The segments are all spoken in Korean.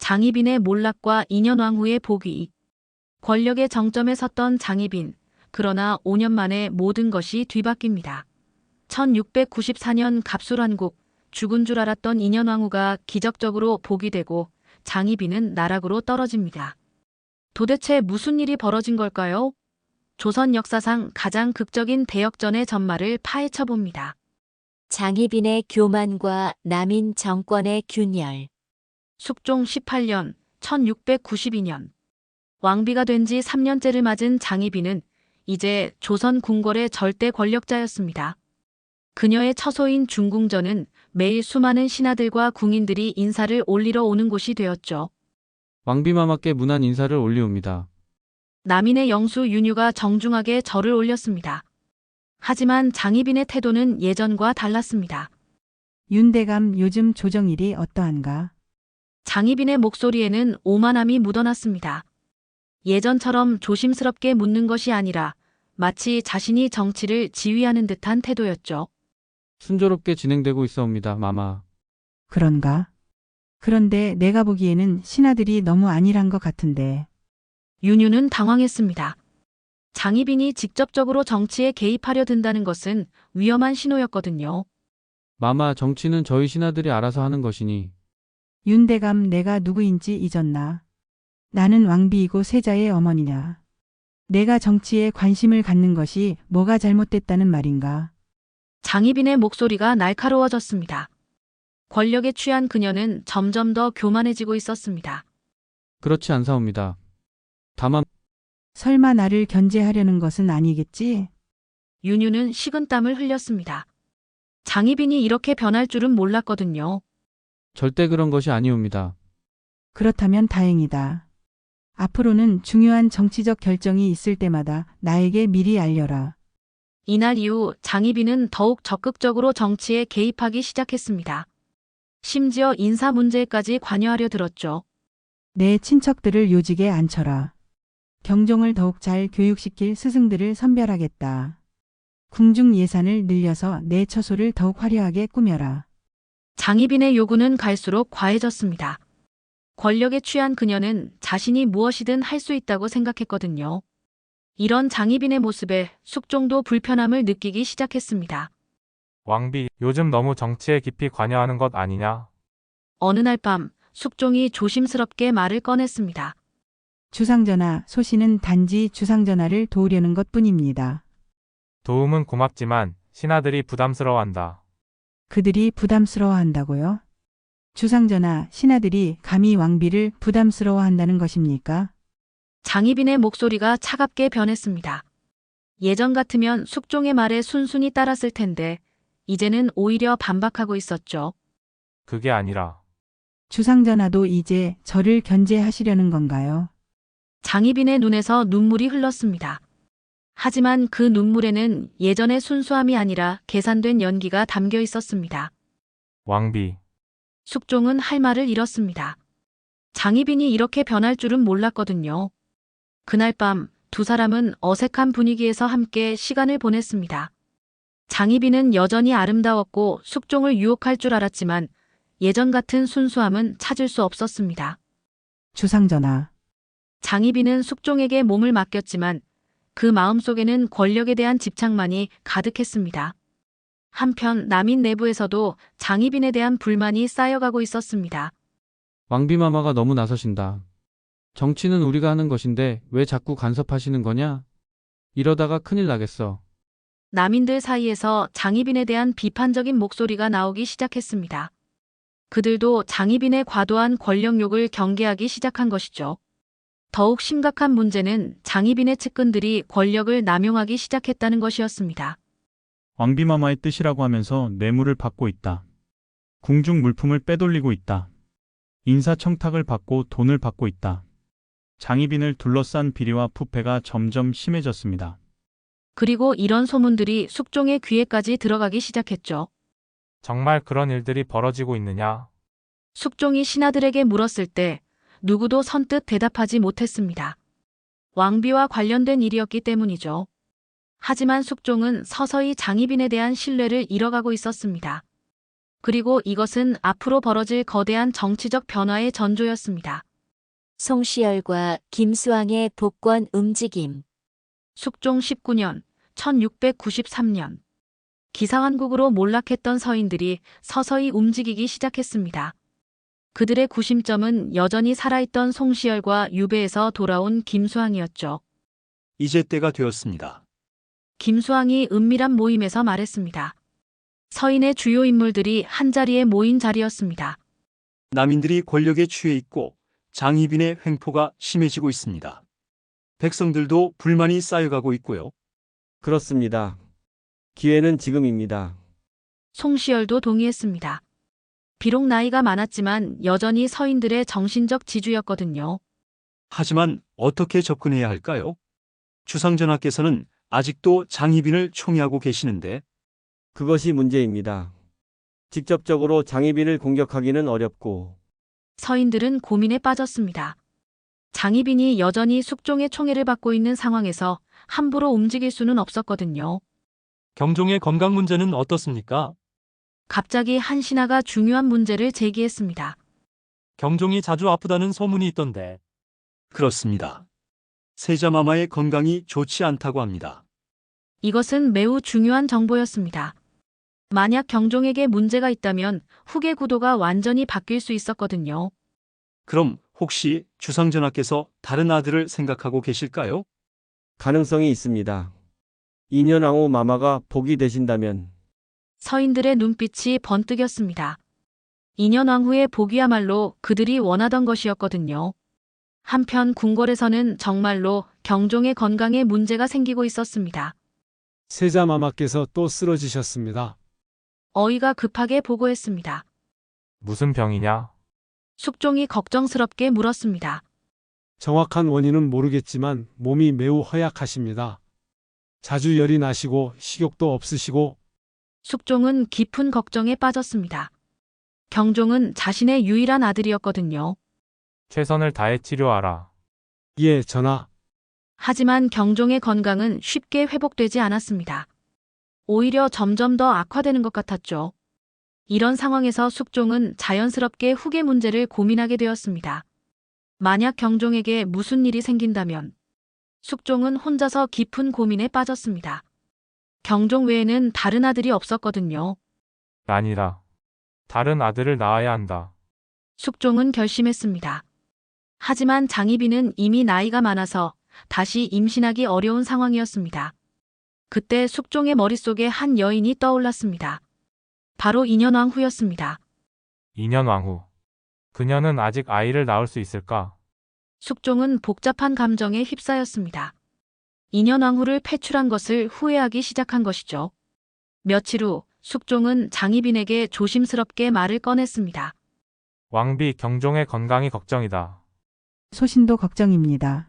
장희빈의 몰락과 인현왕후의 복위. 권력의 정점에 섰던 장희빈. 그러나 5년 만에 모든 것이 뒤바뀝니다. 1694년 갑술환국, 죽은 줄 알았던 인현왕후가 기적적으로 복이 되고 장희빈은 나락으로 떨어집니다. 도대체 무슨 일이 벌어진 걸까요? 조선 역사상 가장 극적인 대역전의 전말을 파헤쳐봅니다. 장희빈의 교만과 남인 정권의 균열. 숙종 18년, 1692년. 왕비가 된 지 3년째를 맞은 장희빈은 이제 조선 궁궐의 절대 권력자였습니다. 그녀의 처소인 중궁전은 매일 수많은 신하들과 궁인들이 인사를 올리러 오는 곳이 되었죠. 왕비마마께 문안 인사를 올리옵니다. 남인의 영수 윤유가 정중하게 절을 올렸습니다. 하지만 장희빈의 태도는 예전과 달랐습니다. 윤대감 요즘 조정일이 어떠한가? 장희빈의 목소리에는 오만함이 묻어났습니다. 예전처럼 조심스럽게 묻는 것이 아니라 마치 자신이 정치를 지휘하는 듯한 태도였죠. 순조롭게 진행되고 있어옵니다, 마마. 그런가? 그런데 내가 보기에는 신하들이 너무 안일한 것 같은데. 윤유는 당황했습니다. 장희빈이 직접적으로 정치에 개입하려 든다는 것은 위험한 신호였거든요. 마마, 정치는 저희 신하들이 알아서 하는 것이니. 윤대감 내가 누구인지 잊었나? 나는 왕비이고 세자의 어머니냐. 내가 정치에 관심을 갖는 것이 뭐가 잘못됐다는 말인가? 장희빈의 목소리가 날카로워졌습니다. 권력에 취한 그녀는 점점 더 교만해지고 있었습니다. 그렇지 않사옵니다. 다만 설마 나를 견제하려는 것은 아니겠지? 윤유는 식은땀을 흘렸습니다. 장희빈이 이렇게 변할 줄은 몰랐거든요. 절대 그런 것이 아니옵니다. 그렇다면 다행이다. 앞으로는 중요한 정치적 결정이 있을 때마다 나에게 미리 알려라. 이날 이후 장희빈은 더욱 적극적으로 정치에 개입하기 시작했습니다. 심지어 인사 문제까지 관여하려 들었죠. 내 친척들을 요직에 앉혀라. 경종을 더욱 잘 교육시킬 스승들을 선별하겠다. 궁중 예산을 늘려서 내 처소를 더욱 화려하게 꾸며라. 장희빈의 요구는 갈수록 과해졌습니다. 권력에 취한 그녀는 자신이 무엇이든 할 수 있다고 생각했거든요. 이런 장희빈의 모습에 숙종도 불편함을 느끼기 시작했습니다. 왕비, 요즘 너무 정치에 깊이 관여하는 것 아니냐? 어느 날 밤 숙종이 조심스럽게 말을 꺼냈습니다. 주상전하, 소신은 단지 주상전하를 도우려는 것뿐입니다. 도움은 고맙지만 신하들이 부담스러워한다. 그들이 부담스러워한다고요? 주상전하, 신하들이 감히 왕비를 부담스러워한다는 것입니까? 장희빈의 목소리가 차갑게 변했습니다. 예전 같으면 숙종의 말에 순순히 따랐을 텐데 이제는 오히려 반박하고 있었죠. 그게 아니라 주상전하도 이제 저를 견제하시려는 건가요? 장희빈의 눈에서 눈물이 흘렀습니다. 하지만 그 눈물에는 예전의 순수함이 아니라 계산된 연기가 담겨 있었습니다. 왕비, 숙종은 할 말을 잃었습니다. 장희빈이 이렇게 변할 줄은 몰랐거든요. 그날 밤 두 사람은 어색한 분위기에서 함께 시간을 보냈습니다. 장희빈은 여전히 아름다웠고 숙종을 유혹할 줄 알았지만 예전 같은 순수함은 찾을 수 없었습니다. 주상전하, 장희빈은 숙종에게 몸을 맡겼지만 그 마음속에는 권력에 대한 집착만이 가득했습니다. 한편 남인 내부에서도 장희빈에 대한 불만이 쌓여가고 있었습니다. 왕비마마가 너무 나서신다. 정치는 우리가 하는 것인데 왜 자꾸 간섭하시는 거냐? 이러다가 큰일 나겠어. 남인들 사이에서 장희빈에 대한 비판적인 목소리가 나오기 시작했습니다. 그들도 장희빈의 과도한 권력욕을 경계하기 시작한 것이죠. 더욱 심각한 문제는 장희빈의 측근들이 권력을 남용하기 시작했다는 것이었습니다. 왕비마마의 뜻이라고 하면서 뇌물을 받고 있다. 궁중 물품을 빼돌리고 있다. 인사청탁을 받고 돈을 받고 있다. 장희빈을 둘러싼 비리와 부패가 점점 심해졌습니다. 그리고 이런 소문들이 숙종의 귀에까지 들어가기 시작했죠. 정말 그런 일들이 벌어지고 있느냐? 숙종이 신하들에게 물었을 때 누구도 선뜻 대답하지 못했습니다. 왕비와 관련된 일이었기 때문이죠. 하지만 숙종은 서서히 장희빈에 대한 신뢰를 잃어가고 있었습니다. 그리고 이것은 앞으로 벌어질 거대한 정치적 변화의 전조였습니다. 송시열과 김수왕의 복권 움직임. 숙종 19년, 1693년. 기상왕국으로 몰락했던 서인들이 서서히 움직이기 시작했습니다. 그들의 구심점은 여전히 살아있던 송시열과 유배에서 돌아온 김수왕이었죠. 이제 때가 되었습니다. 김수왕이 은밀한 모임에서 말했습니다. 서인의 주요 인물들이 한자리에 모인 자리였습니다. 남인들이 권력에 취해 있고 장희빈의 횡포가 심해지고 있습니다. 백성들도 불만이 쌓여가고 있고요. 그렇습니다. 기회는 지금입니다. 송시열도 동의했습니다. 비록 나이가 많았지만 여전히 서인들의 정신적 지주였거든요. 하지만 어떻게 접근해야 할까요? 주상전하께서는 아직도 장희빈을 총애하고 계시는데 그것이 문제입니다. 직접적으로 장희빈을 공격하기는 어렵고 서인들은 고민에 빠졌습니다. 장희빈이 여전히 숙종의 총애를 받고 있는 상황에서 함부로 움직일 수는 없었거든요. 경종의 건강 문제는 어떻습니까? 갑자기 한 신하가 중요한 문제를 제기했습니다. 경종이 자주 아프다는 소문이 있던데. 그렇습니다. 세자마마의 건강이 좋지 않다고 합니다. 이것은 매우 중요한 정보였습니다. 만약 경종에게 문제가 있다면 후계 구도가 완전히 바뀔 수 있었거든요. 그럼 혹시 주상전하께서 다른 아들을 생각하고 계실까요? 가능성이 있습니다. 2년 왕후 마마가 복이 되신다면 서인들의 눈빛이 번뜩였습니다. 2년 왕후의 복이야말로 그들이 원하던 것이었거든요. 한편 궁궐에서는 정말로 경종의 건강에 문제가 생기고 있었습니다. 세자마마께서 또 쓰러지셨습니다. 어이가 급하게 보고했습니다. 무슨 병이냐? 숙종이 걱정스럽게 물었습니다. 정확한 원인은 모르겠지만 몸이 매우 허약하십니다. 자주 열이 나시고 식욕도 없으시고 숙종은 깊은 걱정에 빠졌습니다. 경종은 자신의 유일한 아들이었거든요. 최선을 다해 치료하라. 예, 전하. 하지만 경종의 건강은 쉽게 회복되지 않았습니다. 오히려 점점 더 악화되는 것 같았죠. 이런 상황에서 숙종은 자연스럽게 후계 문제를 고민하게 되었습니다. 만약 경종에게 무슨 일이 생긴다면 숙종은 혼자서 깊은 고민에 빠졌습니다. 경종 외에는 다른 아들이 없었거든요. 아니라. 다른 아들을 낳아야 한다. 숙종은 결심했습니다. 하지만 장희빈은 이미 나이가 많아서 다시 임신하기 어려운 상황이었습니다. 그때 숙종의 머릿속에 한 여인이 떠올랐습니다. 바로 인현왕후였습니다. 2년 왕후. 그녀는 아직 아이를 낳을 수 있을까? 숙종은 복잡한 감정에 휩싸였습니다. 인현왕후를 패출한 것을 후회하기 시작한 것이죠. 며칠 후 숙종은 장희빈에게 조심스럽게 말을 꺼냈습니다. 왕비 경종의 건강이 걱정이다. 소신도 걱정입니다.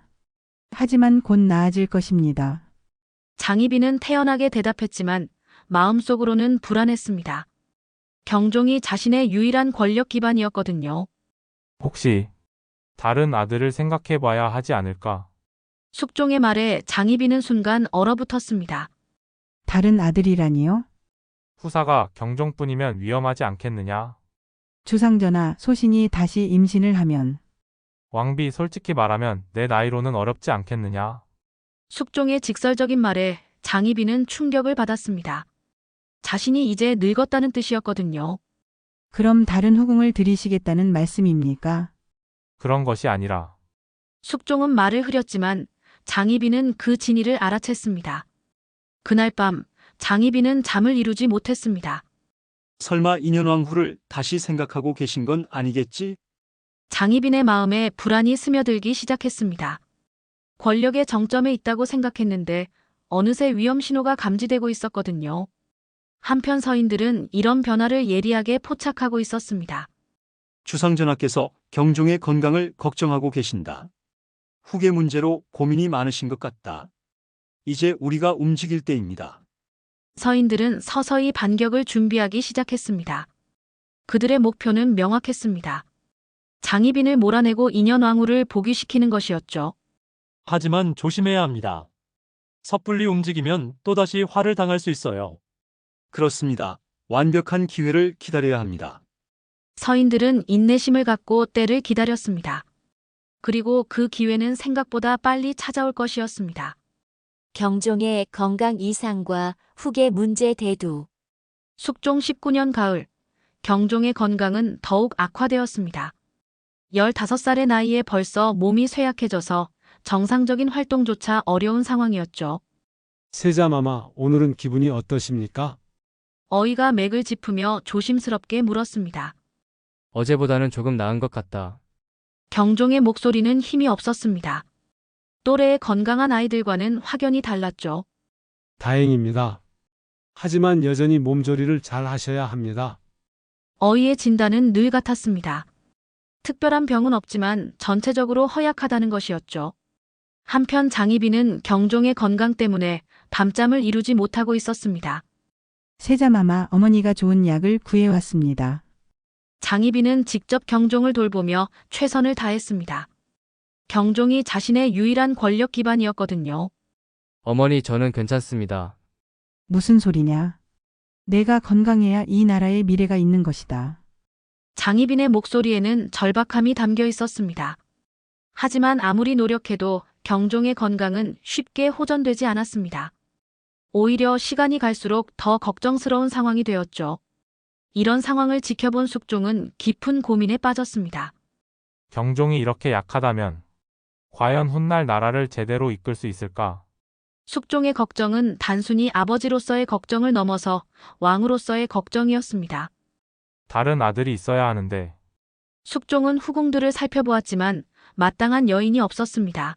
하지만 곧 나아질 것입니다. 장희빈은 태연하게 대답했지만 마음속으로는 불안했습니다. 경종이 자신의 유일한 권력 기반이었거든요. 혹시 다른 아들을 생각해 봐야 하지 않을까? 숙종의 말에 장희빈은 순간 얼어붙었습니다. 다른 아들이라니요? 후사가 경종뿐이면 위험하지 않겠느냐? 주상전하, 소신이 다시 임신을 하면 왕비 솔직히 말하면 내 나이로는 어렵지 않겠느냐? 숙종의 직설적인 말에 장희빈은 충격을 받았습니다. 자신이 이제 늙었다는 뜻이었거든요. 그럼 다른 후궁을 들이시겠다는 말씀입니까? 그런 것이 아니라 숙종은 말을 흐렸지만 장희빈은 그 진위를 알아챘습니다. 그날 밤 장희빈은 잠을 이루지 못했습니다. 설마 인현왕후를 다시 생각하고 계신 건 아니겠지? 장희빈의 마음에 불안이 스며들기 시작했습니다. 권력의 정점에 있다고 생각했는데 어느새 위험 신호가 감지되고 있었거든요. 한편 서인들은 이런 변화를 예리하게 포착하고 있었습니다. 주상전하께서 경종의 건강을 걱정하고 계신다. 후계 문제로 고민이 많으신 것 같다. 이제 우리가 움직일 때입니다. 서인들은 서서히 반격을 준비하기 시작했습니다. 그들의 목표는 명확했습니다. 장희빈을 몰아내고 인현왕후를 복위시키는 것이었죠. 하지만 조심해야 합니다. 섣불리 움직이면 또다시 화를 당할 수 있어요. 그렇습니다. 완벽한 기회를 기다려야 합니다. 서인들은 인내심을 갖고 때를 기다렸습니다. 그리고 그 기회는 생각보다 빨리 찾아올 것이었습니다. 경종의 건강 이상과 후계 문제 대두. 숙종 19년 가을, 경종의 건강은 더욱 악화되었습니다. 15살의 나이에 벌써 몸이 쇠약해져서 정상적인 활동조차 어려운 상황이었죠. 세자마마, 오늘은 기분이 어떠십니까? 어이가 맥을 짚으며 조심스럽게 물었습니다. 어제보다는 조금 나은 것 같다. 경종의 목소리는 힘이 없었습니다. 또래의 건강한 아이들과는 확연히 달랐죠. 다행입니다. 하지만 여전히 몸조리를 잘 하셔야 합니다. 어이의 진단은 늘 같았습니다. 특별한 병은 없지만 전체적으로 허약하다는 것이었죠. 한편 장희빈은 경종의 건강 때문에 밤잠을 이루지 못하고 있었습니다. 세자마마, 어머니가 좋은 약을 구해왔습니다. 장희빈은 직접 경종을 돌보며 최선을 다했습니다. 경종이 자신의 유일한 권력 기반이었거든요. 어머니, 저는 괜찮습니다. 무슨 소리냐? 내가 건강해야 이 나라의 미래가 있는 것이다. 장희빈의 목소리에는 절박함이 담겨 있었습니다. 하지만 아무리 노력해도 경종의 건강은 쉽게 호전되지 않았습니다. 오히려 시간이 갈수록 더 걱정스러운 상황이 되었죠. 이런 상황을 지켜본 숙종은 깊은 고민에 빠졌습니다. 경종이 이렇게 약하다면 과연 훗날 나라를 제대로 이끌 수 있을까? 숙종의 걱정은 단순히 아버지로서의 걱정을 넘어서 왕으로서의 걱정이었습니다. 다른 아들이 있어야 하는데 숙종은 후궁들을 살펴보았지만 마땅한 여인이 없었습니다.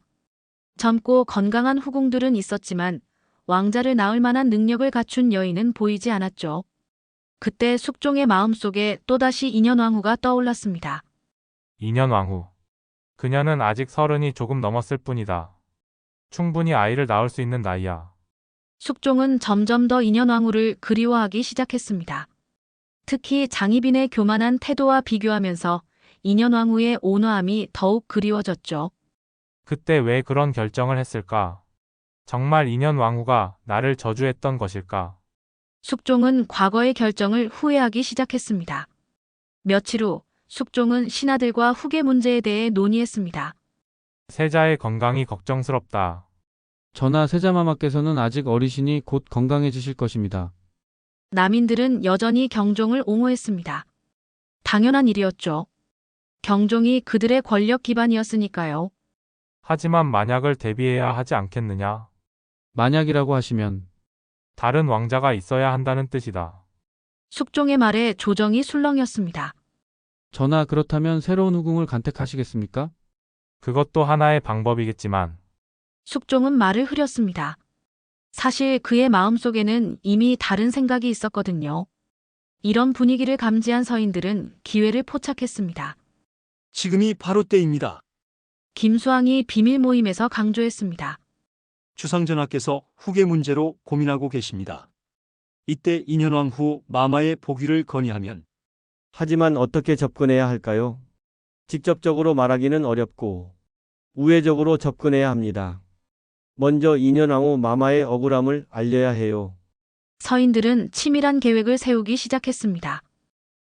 젊고 건강한 후궁들은 있었지만 왕자를 낳을 만한 능력을 갖춘 여인은 보이지 않았죠. 그때 숙종의 마음속에 또다시 인현왕후가 떠올랐습니다. 인현왕후. 그녀는 아직 30이 조금 넘었을 뿐이다. 충분히 아이를 낳을 수 있는 나이야. 숙종은 점점 더 인현왕후를 그리워하기 시작했습니다. 특히 장희빈의 교만한 태도와 비교하면서 인현왕후의 온화함이 더욱 그리워졌죠. 그때 왜 그런 결정을 했을까? 정말 인현왕후가 나를 저주했던 것일까? 숙종은 과거의 결정을 후회하기 시작했습니다. 며칠 후 숙종은 신하들과 후계 문제에 대해 논의했습니다. 세자의 건강이 걱정스럽다. 전하, 세자마마께서는 아직 어리시니 곧 건강해지실 것입니다. 남인들은 여전히 경종을 옹호했습니다. 당연한 일이었죠. 경종이 그들의 권력 기반이었으니까요. 하지만 만약을 대비해야 하지 않겠느냐? 만약이라고 하시면 다른 왕자가 있어야 한다는 뜻이다. 숙종의 말에 조정이 술렁였습니다. 전하, 그렇다면 새로운 후궁을 간택하시겠습니까? 그것도 하나의 방법이겠지만 숙종은 말을 흐렸습니다. 사실 그의 마음속에는 이미 다른 생각이 있었거든요. 이런 분위기를 감지한 서인들은 기회를 포착했습니다. 지금이 바로 때입니다. 김수왕이 비밀 모임에서 강조했습니다. 주상전하께서 후계 문제로 고민하고 계십니다. 이때 인현왕후 마마의 복위를 건의하면 하지만 어떻게 접근해야 할까요? 직접적으로 말하기는 어렵고 우회적으로 접근해야 합니다. 먼저 인현왕후 마마의 억울함을 알려야 해요. 서인들은 치밀한 계획을 세우기 시작했습니다.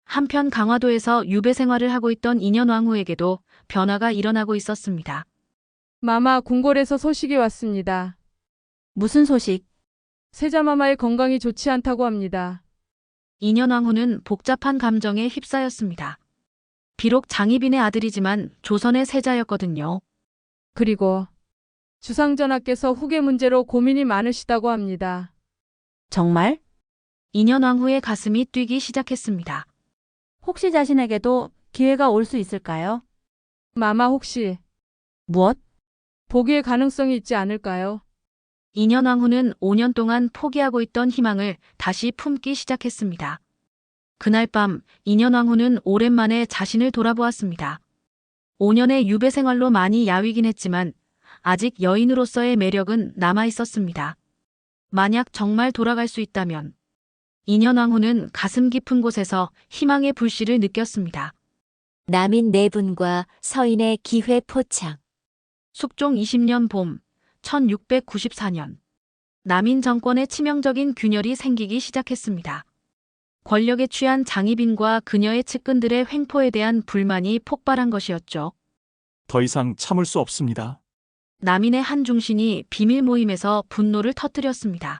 한편 강화도에서 유배 생활을 하고 있던 인현왕후에게도 변화가 일어나고 있었습니다. 마마, 궁궐에서 소식이 왔습니다. 무슨 소식? 세자마마의 건강이 좋지 않다고 합니다. 인현왕후는 복잡한 감정에 휩싸였습니다. 비록 장희빈의 아들이지만 조선의 세자였거든요. 그리고 주상전하께서 후계 문제로 고민이 많으시다고 합니다. 정말? 인현왕후의 가슴이 뛰기 시작했습니다. 혹시 자신에게도 기회가 올 수 있을까요? 마마, 혹시 무엇? 복위의 가능성이 있지 않을까요? 인현왕후는 5년 동안 포기하고 있던 희망을 다시 품기 시작했습니다. 그날 밤 인현왕후는 오랜만에 자신을 돌아보았습니다. 5년의 유배 생활로 많이 야위긴 했지만 아직 여인으로서의 매력은 남아 있었습니다. 만약 정말 돌아갈 수 있다면 인현왕후는 가슴 깊은 곳에서 희망의 불씨를 느꼈습니다. 남인 4분과 서인의 기회 포착. 숙종 20년 봄 1694년 남인 정권의 치명적인 균열이 생기기 시작했습니다. 권력에 취한 장희빈과 그녀의 측근들의 횡포에 대한 불만이 폭발한 것이었죠. 더 이상 참을 수 없습니다. 남인의 한 중신이 비밀 모임에서 분노를 터뜨렸습니다.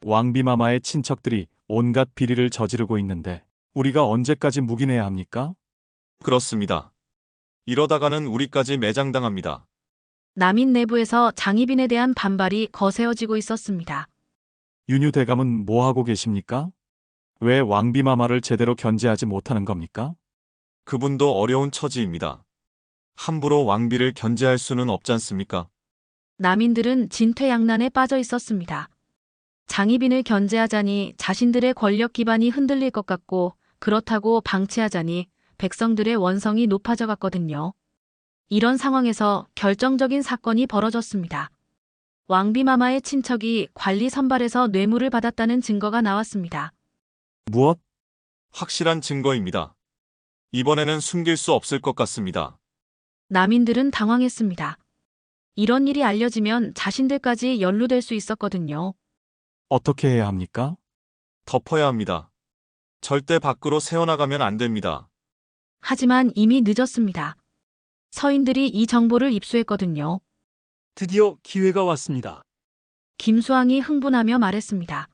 왕비마마의 친척들이 온갖 비리를 저지르고 있는데 우리가 언제까지 묵인해야 합니까? 그렇습니다. 이러다가는 우리까지 매장당합니다. 남인 내부에서 장희빈에 대한 반발이 거세어지고 있었습니다. 윤유 대감은 뭐 하고 계십니까? 왜 왕비마마를 제대로 견제하지 못하는 겁니까? 그분도 어려운 처지입니다. 함부로 왕비를 견제할 수는 없지 않습니까? 남인들은 진퇴양난에 빠져 있었습니다. 장희빈을 견제하자니 자신들의 권력 기반이 흔들릴 것 같고 그렇다고 방치하자니 백성들의 원성이 높아져 갔거든요. 이런 상황에서 결정적인 사건이 벌어졌습니다. 왕비마마의 친척이 관리 선발에서 뇌물을 받았다는 증거가 나왔습니다. 무엇? 확실한 증거입니다. 이번에는 숨길 수 없을 것 같습니다. 남인들은 당황했습니다. 이런 일이 알려지면 자신들까지 연루될 수 있었거든요. 어떻게 해야 합니까? 덮어야 합니다. 절대 밖으로 새어나가면 안 됩니다. 하지만 이미 늦었습니다. 서인들이 이 정보를 입수했거든요. 드디어 기회가 왔습니다. 김수왕이 흥분하며 말했습니다.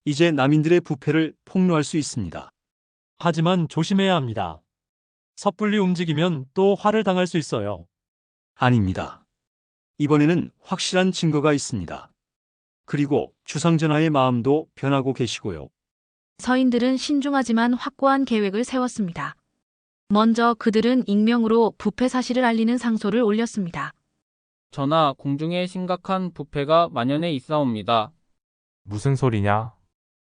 이제 남인들의 부패를 폭로할 수 있습니다. 하지만 조심해야 합니다. 섣불리 움직이면 또 화를 당할 수 있어요. 아닙니다. 이번에는 확실한 증거가 있습니다. 그리고 주상전하의 마음도 변하고 계시고요. 서인들은 신중하지만 확고한 계획을 세웠습니다. 먼저 그들은 익명으로 부패 사실을 알리는 상소를 올렸습니다. 전하, 궁중에 심각한 부패가 만연해 있사옵니다. 무슨 소리냐?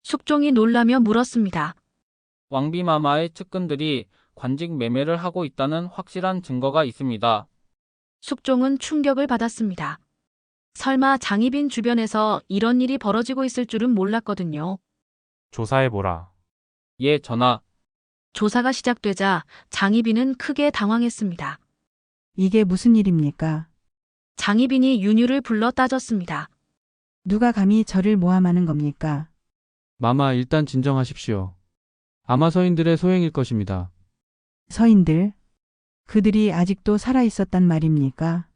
숙종이 놀라며 물었습니다. 왕비마마의 측근들이 관직 매매를 하고 있다는 확실한 증거가 있습니다. 숙종은 충격을 받았습니다. 설마 장희빈 주변에서 이런 일이 벌어지고 있을 줄은 몰랐거든요. 조사해보라. 예, 전하. 조사가 시작되자 장희빈은 크게 당황했습니다. 이게 무슨 일입니까? 장희빈이 윤유를 불러 따졌습니다. 누가 감히 저를 모함하는 겁니까? 마마, 일단 진정하십시오. 아마 서인들의 소행일 것입니다. 서인들? 그들이 아직도 살아있었단 말입니까?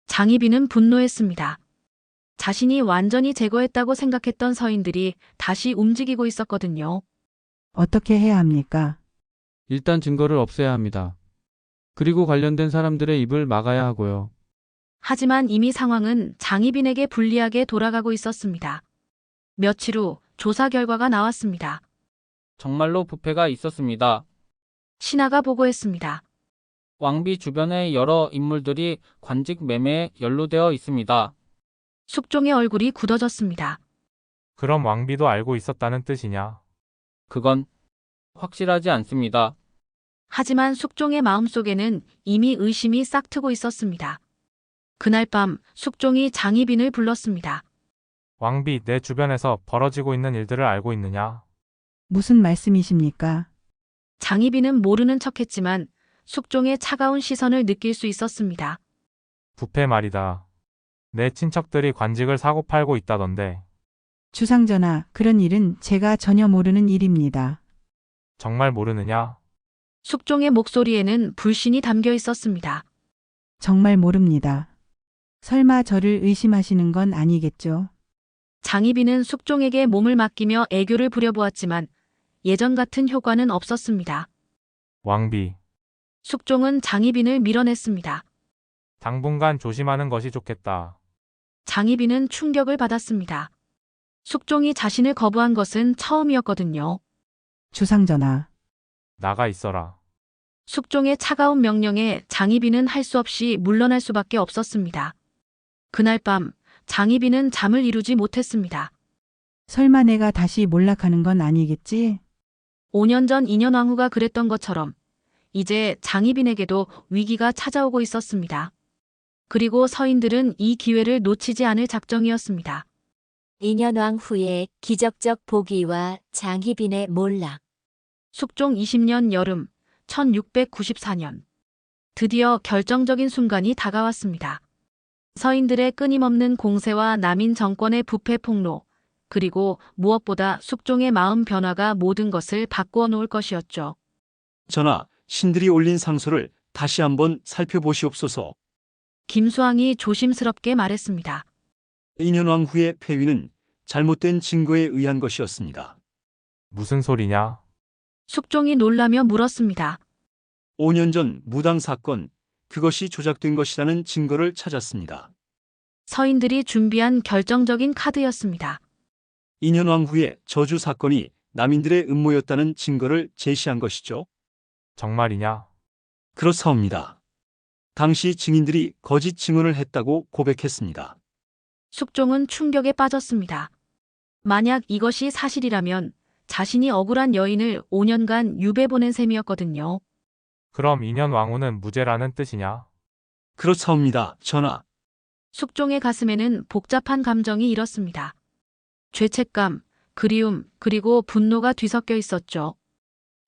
장희빈은 분노했습니다. 자신이 완전히 제거했다고 생각했던 서인들이 다시 움직이고 있었거든요. 어떻게 해야 합니까? 일단 증거를 없애야 합니다. 그리고 관련된 사람들의 입을 막아야 하고요. 하지만 이미 상황은 장희빈에게 불리하게 돌아가고 있었습니다. 며칠 후 조사 결과가 나왔습니다. 정말로 부패가 있었습니다. 신하가 보고했습니다. 왕비 주변의 여러 인물들이 관직 매매에 연루되어 있습니다. 숙종의 얼굴이 굳어졌습니다. 그럼 왕비도 알고 있었다는 뜻이냐? 그건 확실하지 않습니다. 하지만 숙종의 마음속에는 이미 의심이 싹트고 있었습니다. 그날 밤 숙종이 장희빈을 불렀습니다. 왕비, 내 주변에서 벌어지고 있는 일들을 알고 있느냐? 무슨 말씀이십니까? 장희빈은 모르는 척했지만 숙종의 차가운 시선을 느낄 수 있었습니다. 부패 말이다. 내 친척들이 관직을 사고 팔고 있다던데. 주상전하, 그런 일은 제가 전혀 모르는 일입니다. 정말 모르느냐? 숙종의 목소리에는 불신이 담겨 있었습니다. 정말 모릅니다. 설마 저를 의심하시는 건 아니겠죠? 장희빈은 숙종에게 몸을 맡기며 애교를 부려보았지만 예전 같은 효과는 없었습니다. 왕비, 숙종은 장희빈을 밀어냈습니다. 당분간 조심하는 것이 좋겠다. 장희빈은 충격을 받았습니다. 숙종이 자신을 거부한 것은 처음이었거든요. 주상전하, 나가 있어라. 숙종의 차가운 명령에 장희빈은 할 수 없이 물러날 수밖에 없었습니다. 그날 밤 장희빈은 잠을 이루지 못했습니다. 설마 내가 다시 몰락하는 건 아니겠지? 5년 전 인현왕후가 그랬던 것처럼 이제 장희빈에게도 위기가 찾아오고 있었습니다. 그리고 서인들은 이 기회를 놓치지 않을 작정이었습니다. 인현왕 후의 기적적 복위와 장희빈의 몰락. 숙종 20년 여름 1694년 드디어 결정적인 순간이 다가왔습니다. 서인들의 끊임없는 공세와 남인 정권의 부패 폭로, 그리고 무엇보다 숙종의 마음 변화가 모든 것을 바꾸어 놓을 것이었죠. 전하, 신들이 올린 상소를 다시 한번 살펴보시옵소서. 김수왕이 조심스럽게 말했습니다. 인현왕 후의 폐위는 잘못된 증거에 의한 것이었습니다. 무슨 소리냐? 숙종이 놀라며 물었습니다. 5년 전 무당 사건, 그것이 조작된 것이라는 증거를 찾았습니다. 서인들이 준비한 결정적인 카드였습니다. 인현왕 후의 저주 사건이 남인들의 음모였다는 증거를 제시한 것이죠. 정말이냐? 그렇사옵니다. 당시 증인들이 거짓 증언을 했다고 고백했습니다. 숙종은 충격에 빠졌습니다. 만약 이것이 사실이라면 자신이 억울한 여인을 5년간 유배 보낸 셈이었거든요. 그럼 인현 왕후는 무죄라는 뜻이냐? 그렇사옵니다, 전하. 숙종의 가슴에는 복잡한 감정이 일었습니다. 죄책감, 그리움, 그리고 분노가 뒤섞여 있었죠.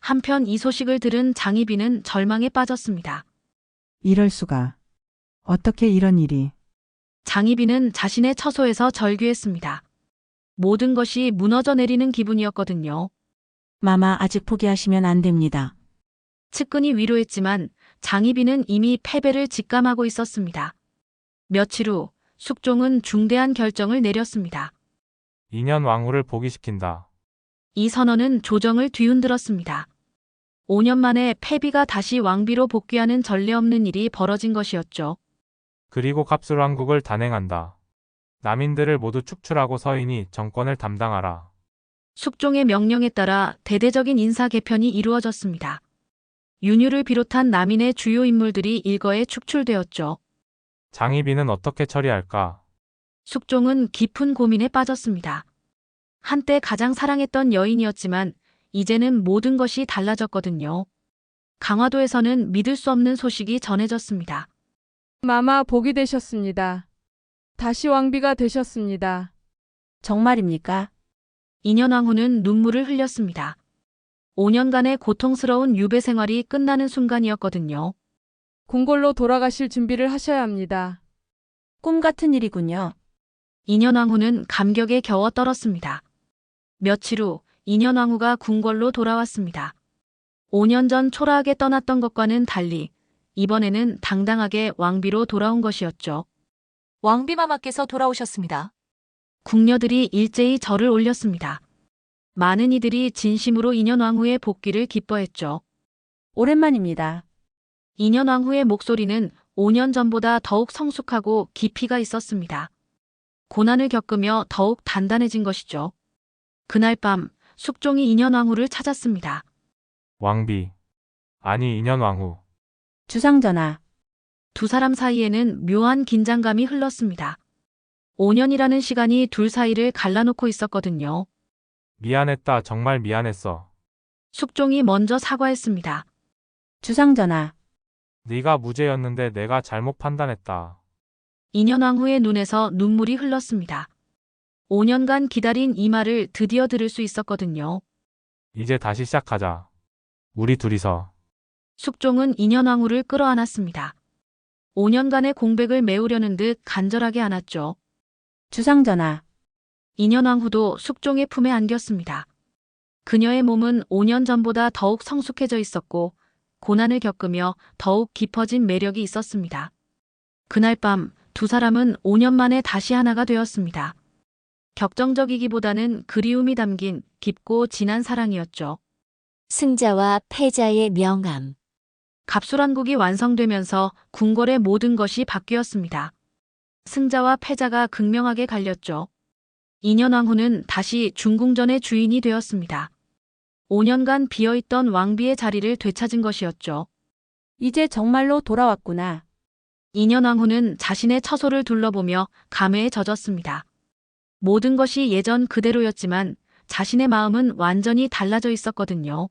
한편 이 소식을 들은 장희빈은 절망에 빠졌습니다. 이럴 수가. 어떻게 이런 일이. 장희빈은 자신의 처소에서 절규했습니다. 모든 것이 무너져 내리는 기분이었거든요. 마마 아직 포기하시면 안 됩니다. 측근이 위로했지만 장희빈은 이미 패배를 직감하고 있었습니다. 며칠 후 숙종은 중대한 결정을 내렸습니다. 인현 왕후를 복위시킨다. 이 선언은 조정을 뒤흔들었습니다. 5년 만에 패비가 다시 왕비로 복귀하는 전례 없는 일이 벌어진 것이었죠. 그리고 갑술왕국을 단행한다. 남인들을 모두 축출하고 서인이 정권을 담당하라. 숙종의 명령에 따라 대대적인 인사 개편이 이루어졌습니다. 윤유를 비롯한 남인의 주요 인물들이 일거에 축출되었죠. 장희빈은 어떻게 처리할까? 숙종은 깊은 고민에 빠졌습니다. 한때 가장 사랑했던 여인이었지만 이제는 모든 것이 달라졌거든요. 강화도에서는 믿을 수 없는 소식이 전해졌습니다. 마마 복이 되셨습니다. 다시 왕비가 되셨습니다. 정말입니까? 인현왕후는 눈물을 흘렸습니다. 5년간의 고통스러운 유배 생활이 끝나는 순간이었거든요. 궁궐로 돌아가실 준비를 하셔야 합니다. 꿈 같은 일이군요. 인현왕후는 감격에 겨워 떨었습니다. 며칠 후 인현왕후가 궁궐로 돌아왔습니다. 5년 전 초라하게 떠났던 것과는 달리 이번에는 당당하게 왕비로 돌아온 것이었죠. 왕비마마께서 돌아오셨습니다. 궁녀들이 일제히 절을 올렸습니다. 많은 이들이 진심으로 인현왕후의 복귀를 기뻐했죠. 오랜만입니다. 인현왕후의 목소리는 5년 전보다 더욱 성숙하고 깊이가 있었습니다. 고난을 겪으며 더욱 단단해진 것이죠. 그날 밤 숙종이 인현왕후를 찾았습니다. 왕비. 아니 인현 왕후. 주상전하. 두 사람 사이에는 묘한 긴장감이 흘렀습니다. 5년이라는 시간이 둘 사이를 갈라놓고 있었거든요. 미안했다. 정말 미안했어. 숙종이 먼저 사과했습니다. 주상전하. 네가 무죄였는데 내가 잘못 판단했다. 인현왕후의 눈에서 눈물이 흘렀습니다. 5년간 기다린 이 말을 드디어 들을 수 있었거든요. 이제 다시 시작하자. 우리 둘이서. 숙종은 인현왕후를 끌어안았습니다. 5년간의 공백을 메우려는 듯 간절하게 안았죠. 주상전하. 인현왕후도 숙종의 품에 안겼습니다. 그녀의 몸은 5년 전보다 더욱 성숙해져 있었고 고난을 겪으며 더욱 깊어진 매력이 있었습니다. 그날 밤 두 사람은 5년 만에 다시 하나가 되었습니다. 격정적이기보다는 그리움이 담긴 깊고 진한 사랑이었죠. 승자와 패자의 명암. 갑술왕국이 완성되면서 궁궐의 모든 것이 바뀌었습니다. 승자와 패자가 극명하게 갈렸죠. 인현왕후는 다시 중궁전의 주인이 되었습니다. 5년간 비어있던 왕비의 자리를 되찾은 것이었죠. 이제 정말로 돌아왔구나. 인현왕후는 자신의 처소를 둘러보며 감회에 젖었습니다. 모든 것이 예전 그대로였지만 자신의 마음은 완전히 달라져 있었거든요.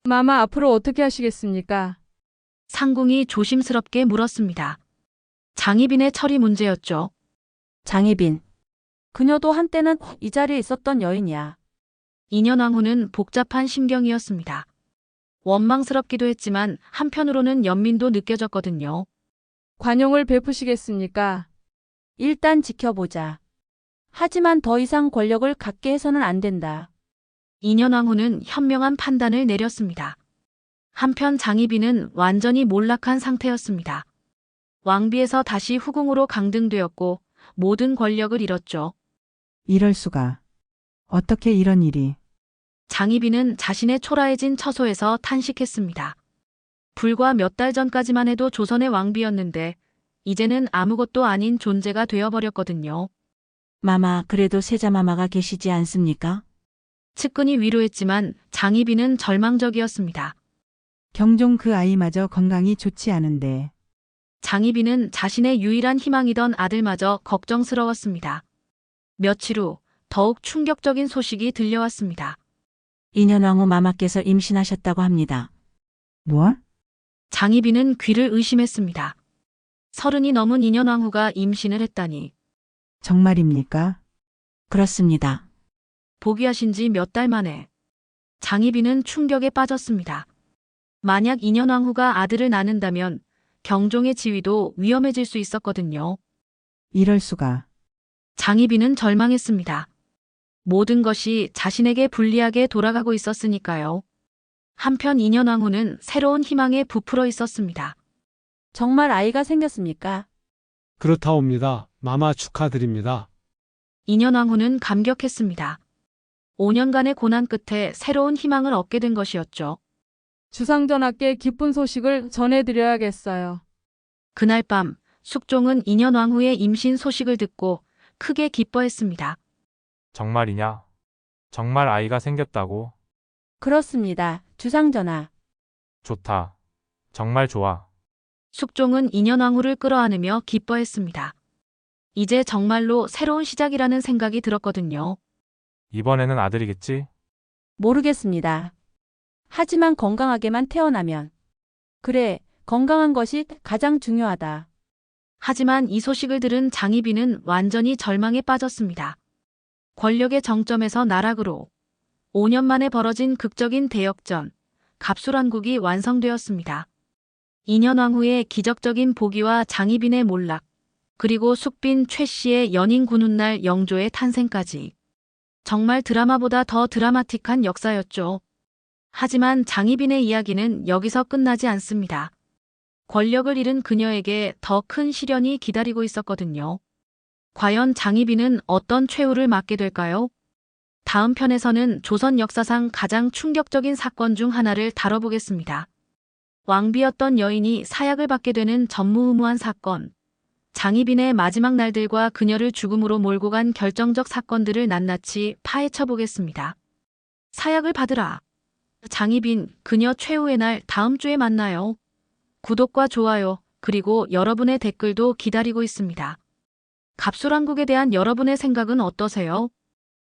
마마 앞으로 어떻게 하시겠습니까? 상궁이 조심스럽게 물었습니다. 장희빈의 처리 문제였죠. 장희빈. 그녀도 한때는 이 자리에 있었던 여인이야. 인현왕후는 복잡한 심경이었습니다. 원망스럽기도 했지만 한편으로는 연민도 느껴졌거든요. 관용을 베푸시겠습니까? 일단 지켜보자. 하지만 더 이상 권력을 갖게 해서는 안 된다. 인현왕후는 현명한 판단을 내렸습니다. 한편 장희빈은 완전히 몰락한 상태였습니다. 왕비에서 다시 후궁으로 강등되었고 모든 권력을 잃었죠. 이럴 수가. 어떻게 이런 일이. 장희빈은 자신의 초라해진 처소에서 탄식했습니다. 불과 몇 달 전까지만 해도 조선의 왕비였는데 이제는 아무것도 아닌 존재가 되어버렸거든요. 마마, 그래도 세자마마가 계시지 않습니까? 측근이 위로했지만 장희빈은 절망적이었습니다. 경종 그 아이마저 건강이 좋지 않은데. 장희빈은 자신의 유일한 희망이던 아들마저 걱정스러웠습니다. 며칠 후 더욱 충격적인 소식이 들려왔습니다. 인현왕후 마마께서 임신하셨다고 합니다. 뭐? 장희빈은 귀를 의심했습니다. 30이 넘은 인현왕후가 임신을 했다니. 정말입니까? 그렇습니다. 복위하신 지 몇 달 만에. 장희빈은 충격에 빠졌습니다. 만약 인현왕후가 아들을 낳는다면 경종의 지위도 위험해질 수 있었거든요. 이럴 수가. 장희빈은 절망했습니다. 모든 것이 자신에게 불리하게 돌아가고 있었으니까요. 한편 인현왕후는 새로운 희망에 부풀어 있었습니다. 정말 아이가 생겼습니까? 그렇다옵니다. 마마 축하드립니다. 인현왕후는 감격했습니다. 5년간의 고난 끝에 새로운 희망을 얻게 된 것이었죠. 주상전하께 기쁜 소식을 전해드려야겠어요. 그날 밤 숙종은 인현왕후의 임신 소식을 듣고 크게 기뻐했습니다. 정말이냐? 정말 아이가 생겼다고? 그렇습니다. 주상전하. 좋다. 정말 좋아. 숙종은 인현왕후를 끌어안으며 기뻐했습니다. 이제 정말로 새로운 시작이라는 생각이 들었거든요. 이번에는 아들이겠지? 모르겠습니다. 하지만 건강하게만 태어나면. 그래, 건강한 것이 가장 중요하다. 하지만 이 소식을 들은 장희빈은 완전히 절망에 빠졌습니다. 권력의 정점에서 나락으로 5년 만에 벌어진 극적인 대역전, 갑술한국이 완성되었습니다. 인현왕후의 기적적인 복위와 장희빈의 몰락, 그리고 숙빈 최 씨의 연인 군훈날 영조의 탄생까지. 정말 드라마보다 더 드라마틱한 역사였죠. 하지만 장희빈의 이야기는 여기서 끝나지 않습니다. 권력을 잃은 그녀에게 더 큰 시련이 기다리고 있었거든요. 과연 장희빈은 어떤 최후를 맞게 될까요? 다음 편에서는 조선 역사상 가장 충격적인 사건 중 하나를 다뤄보겠습니다. 왕비였던 여인이 사약을 받게 되는 전무후무한 사건. 장희빈의 마지막 날들과 그녀를 죽음으로 몰고 간 결정적 사건들을 낱낱이 파헤쳐 보겠습니다. 사약을 받으라. 장희빈, 그녀 최후의 날 다음 주에 만나요. 구독과 좋아요, 그리고 여러분의 댓글도 기다리고 있습니다. 갑술한국에 대한 여러분의 생각은 어떠세요?